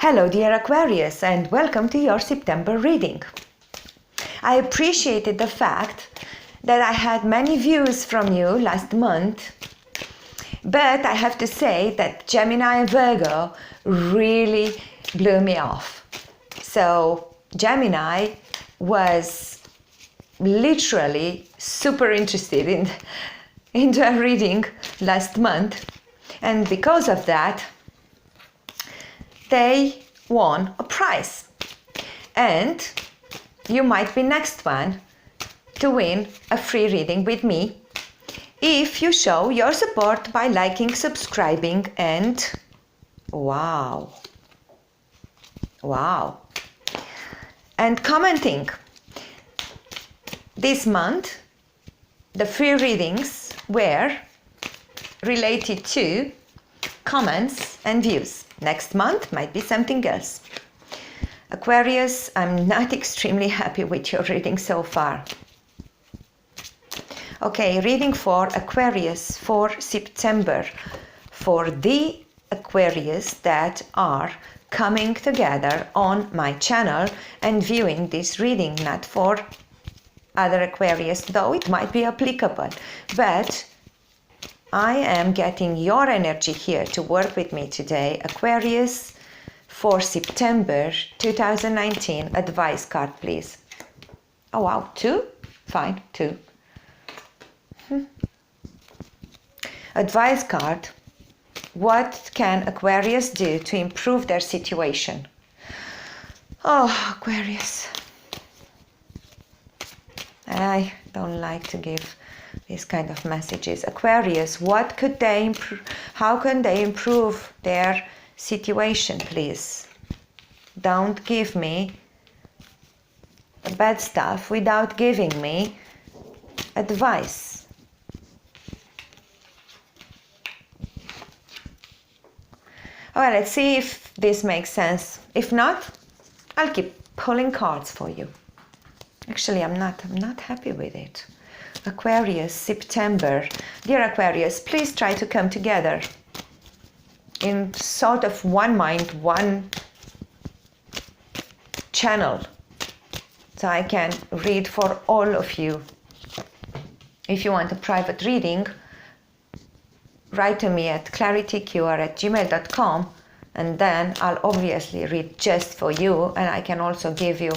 Hello dear Aquarius, and welcome to your September reading. I appreciated the fact that I had many views from you last month, but I have to say that Gemini and Virgo really blew me off. So Gemini was literally super interested in the reading last month, and because of that they won a prize, and you might be next one to win a free reading with me if you show your support by liking, subscribing, and wow, and commenting. This month the free readings were related to comments and views. Next month might be something else. Aquarius, I'm not extremely happy with your reading so far. Okay, reading for Aquarius for September, for the Aquarius that are coming together on my channel and viewing this reading, not for other Aquarius, though it might be applicable, but I am getting your energy here to work with me today. Aquarius for September 2019. Advice card, please. Oh wow, 2? Fine, 2. Advice card. What can Aquarius do to improve their situation? Oh, Aquarius. I don't like to give these kind of messages. Aquarius, what could they improve? How can they improve their situation, please? Don't give me bad stuff without giving me advice. Well, let's see if this makes sense. If not, I'll keep pulling cards for you. Actually, I'm not happy with it. Aquarius, September. Dear Aquarius, please try to come together in sort of one mind, one channel, so I can read for all of you. If you want a private reading, write to me at claritycure@gmail.com, and then I'll obviously read just for you, and I can also give you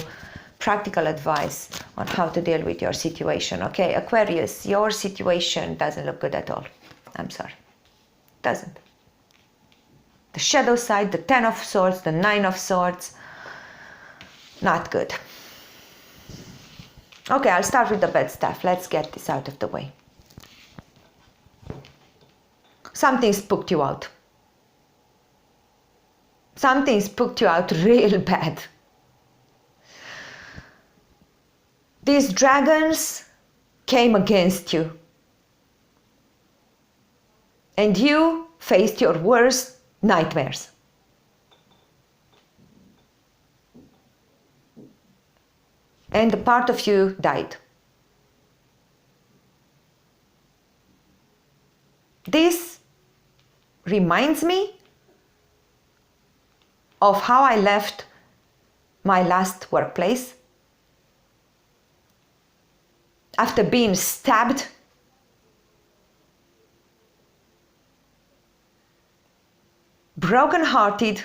practical advice on how to deal with your situation. Okay, Aquarius, your situation doesn't look good at all. I'm sorry. Doesn't. The shadow side, the 10 of swords, the 9 of swords, not good. Okay, I'll start with the bad stuff. Let's get this out of the way. Something spooked you out. Something spooked you out real bad. These dragons came against you, and you faced your worst nightmares. And a part of you died. This reminds me of how I left my last workplace after being stabbed, broken-hearted,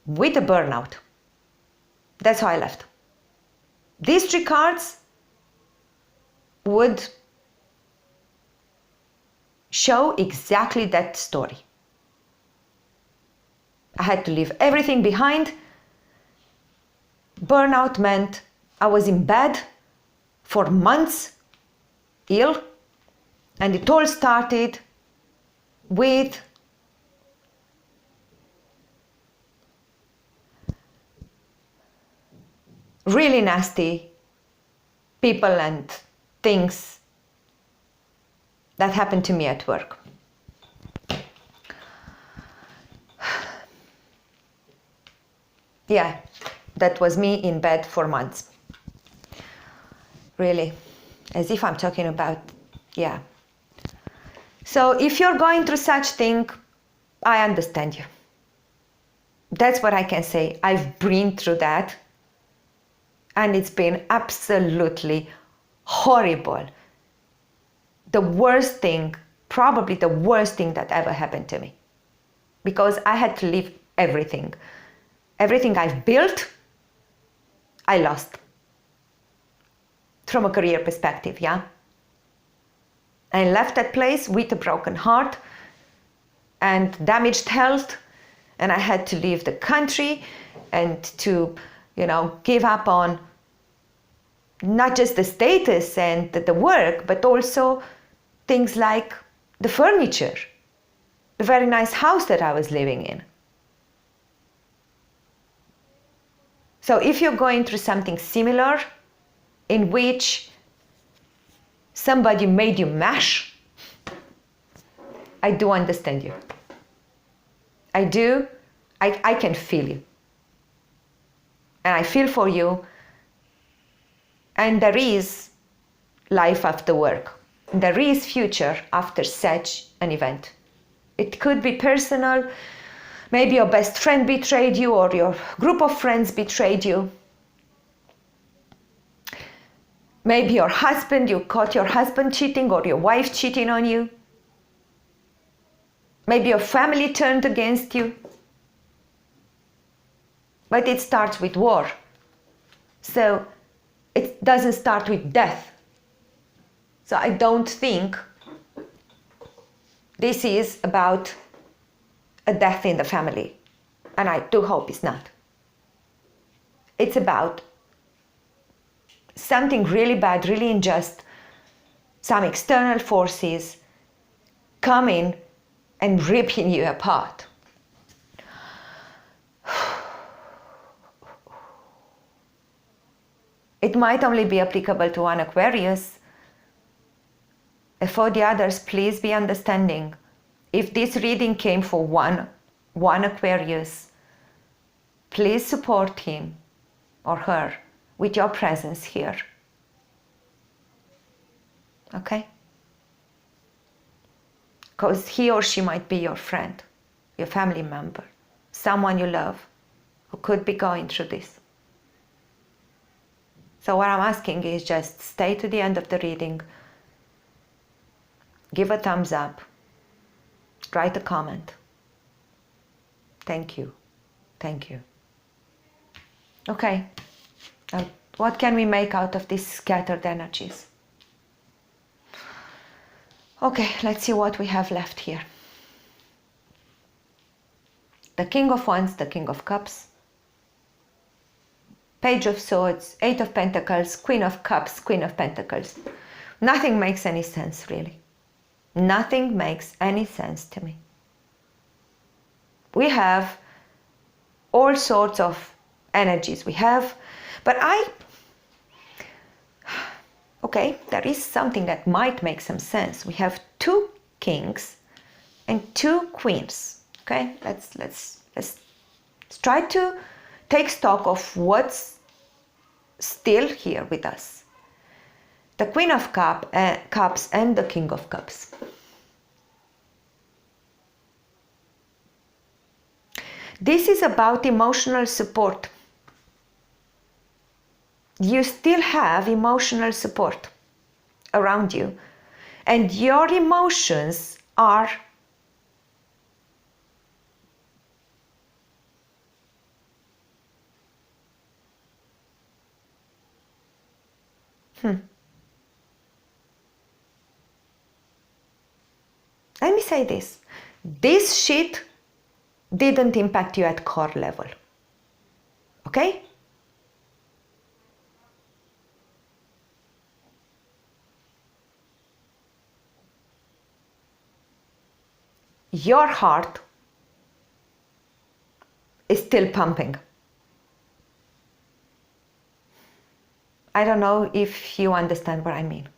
with a burnout. That's how I left. These 3 cards would show exactly that story. I had to leave everything behind. Burnout meant I was in bed for months, ill, and it all started with really nasty people and things that happened to me at work. Yeah, that was me in bed for months. Really, as if I'm talking about, yeah. So if you're going through such thing, I understand you. That's what I can say. I've been through that. And it's been absolutely horrible. The worst thing, probably the worst thing that ever happened to me. Because I had to leave everything. Everything I've built, I lost. From a career perspective, yeah? I left that place with a broken heart and damaged health, and I had to leave the country and to, give up on not just the status and the work, but also things like the furniture, the very nice house that I was living in. So if you're going through something similar, in which somebody made you mash, I do understand you. I do. I can feel you. And I feel for you. And there is life after work. There is future after such an event. It could be personal. Maybe your best friend betrayed you, or your group of friends betrayed you. Maybe you caught your husband cheating, or your wife cheating on you. Maybe your family turned against you. But it starts with war. So it doesn't start with death. So I don't think this is about a death in the family. And I do hope it's not. It's about something really bad, really unjust, some external forces coming and ripping you apart. It might only be applicable to one Aquarius. For the others, please be understanding. If this reading came for one Aquarius, please support him or her with your presence here. Okay? Because he or she might be your friend, your family member, someone you love who could be going through this. So what I'm asking is just stay to the end of the reading, give a thumbs up, write a comment. Thank you. Thank you. Okay. What can we make out of these scattered energies? Okay, let's see what we have left here. The King of Wands, the King of Cups, Page of Swords, Eight of Pentacles, Queen of Cups, Queen of Pentacles. Nothing makes any sense, really. Nothing makes any sense to me. We have all sorts of energies. Okay, there is something that might make some sense. We have two kings and two queens. Okay, let's try to take stock of what's still here with us. The Queen of Cups and the King of Cups. This is about emotional support. You still have emotional support around you, and your emotions are Let me say this. This shit didn't impact you at core level. Okay? Your heart is still pumping. I don't know if you understand what I mean.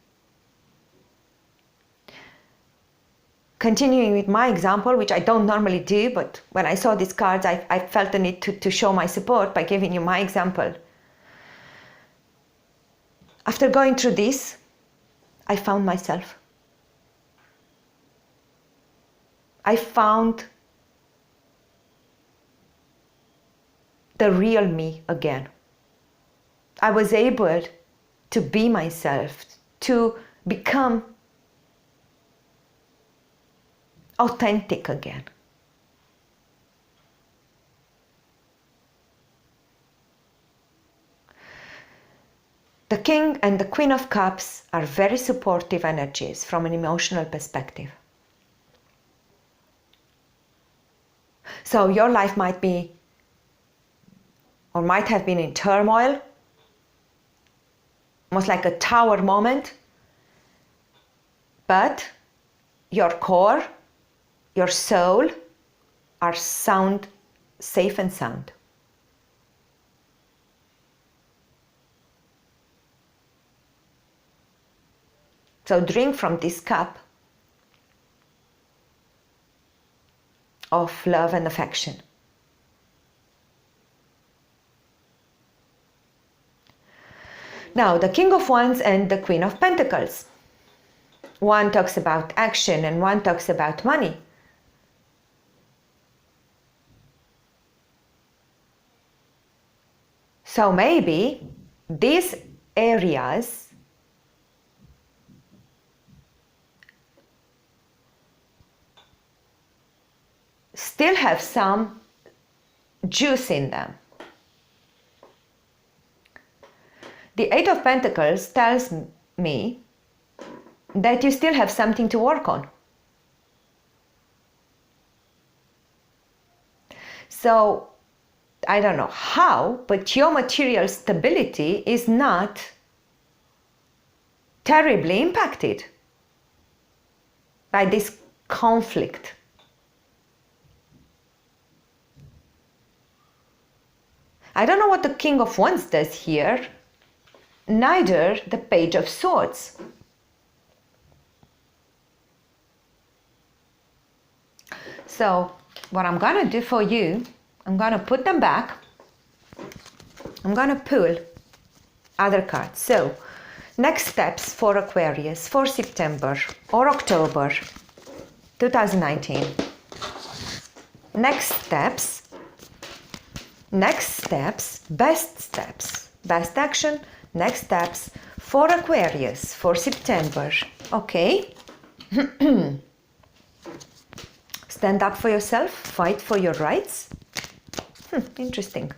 Continuing with my example, which I don't normally do, but when I saw these cards, I felt the need to show my support by giving you my example. After going through this, I found myself. I found the real me again. I was able to be myself, to become authentic again. The King and the Queen of Cups are very supportive energies from an emotional perspective. So your life might be, or might have been in turmoil, almost like a tower moment, but your core, your soul are sound, safe and sound. So drink from this cup of love and affection. Now, the King of Wands and the Queen of Pentacles. One talks about action and one talks about money. So maybe these areas still have some juice in them. The Eight of Pentacles tells me that you still have something to work on. So, I don't know how, but your material stability is not terribly impacted by this conflict. I don't know what the King of Wands does here, neither the Page of Swords. So what I'm gonna do for you, I'm gonna put them back. I'm gonna pull other cards. So next steps for Aquarius for September or October 2019. Next steps, best action, next steps for Aquarius for September. Okay. Stand up for yourself, fight for your rights. Interesting.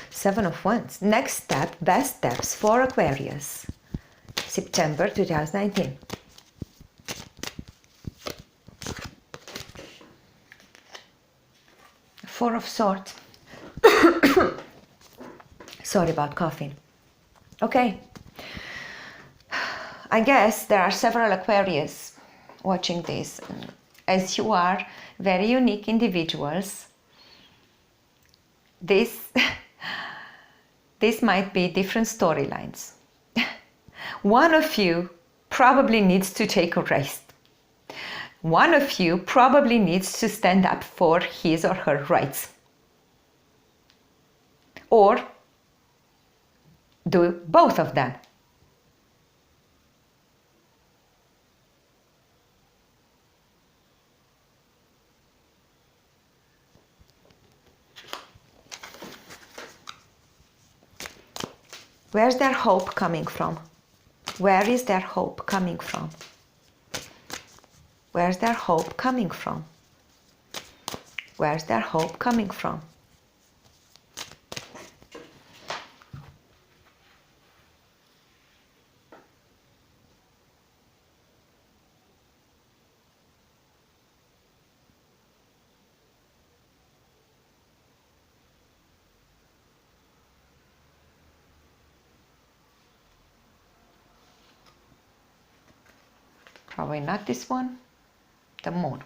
Seven of Wands. Next step, best steps for Aquarius, September 2019. Four of Swords. Sorry about coughing. Okay. I guess there are several Aquarius watching this. As you are very unique individuals, this might be different storylines. One of you probably needs to take a rest. One of you probably needs to stand up for his or her rights. Or do both of them. Where's their hope coming from? Where is their hope coming from? Where's their hope coming from? Where's their hope coming from? Probably not this one, the Moon.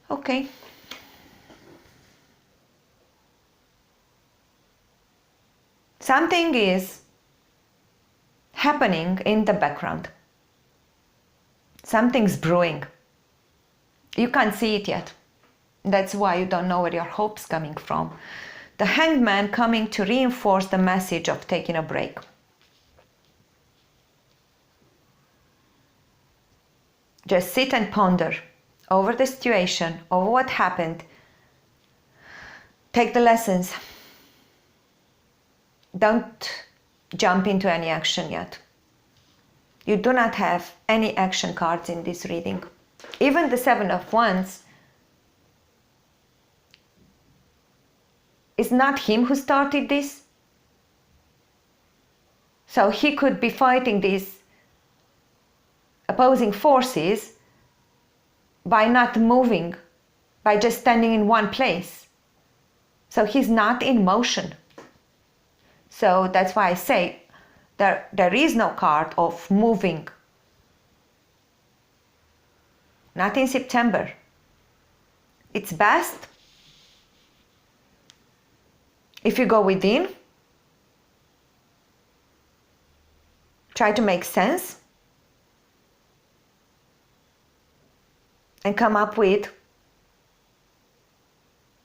Okay. Something is happening in the background. Something's brewing. You can't see it yet. That's why you don't know where your hope's coming from. The Hanged Man coming to reinforce the message of taking a break. Just sit and ponder over the situation, over what happened. Take the lessons. Don't jump into any action yet. You do not have any action cards in this reading. Even the Seven of Wands is not him who started this. So he could be fighting these opposing forces by not moving, by just standing in one place. So he's not in motion. So that's why I say there is no card of moving. Not in September. It's best if you go within, try to make sense, and come up with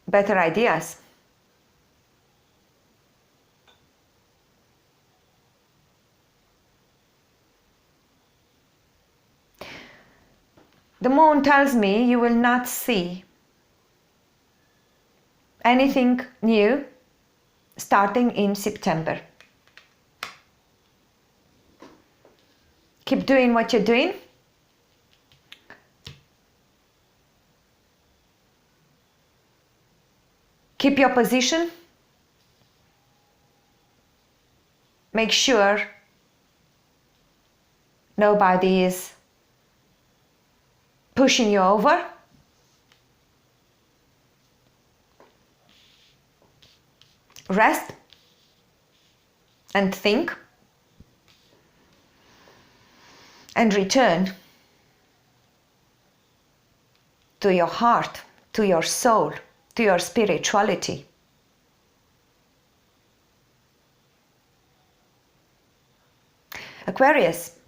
better ideas. The moon tells me you will not see anything new starting in September. Keep doing what you're doing. Keep your position. Make sure nobody is pushing you over. Rest and think and return to your heart, to your soul, to your spirituality. Aquarius,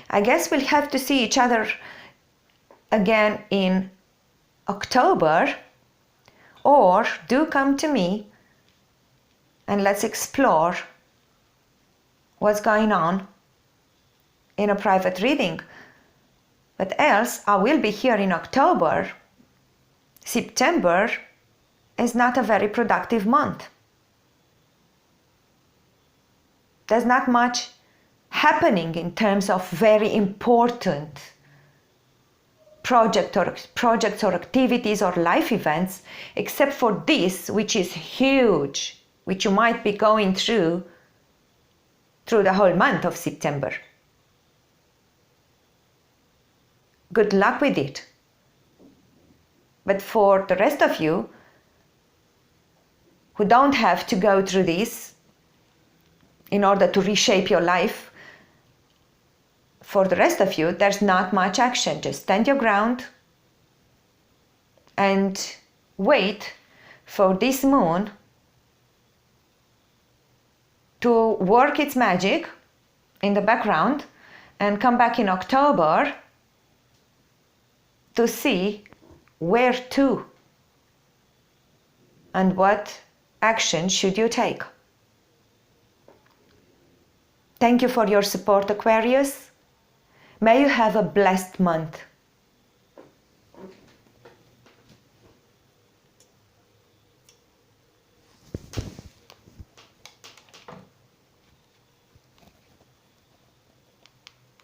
I guess we'll have to see each other again in October, or do come to me and let's explore what's going on in a private reading. But else, I will be here in October. September is not a very productive month. There's not much happening in terms of very important projects or activities or life events, except for this, which is huge, which you might be going through the whole month of September. Good luck with it. But for the rest of you who don't have to go through this in order to reshape your life, for the rest of you, there's not much action. Just stand your ground and wait for this moon to work its magic in the background and come back in October to see where to and what action should you take. Thank you for your support, Aquarius. May you have a blessed month.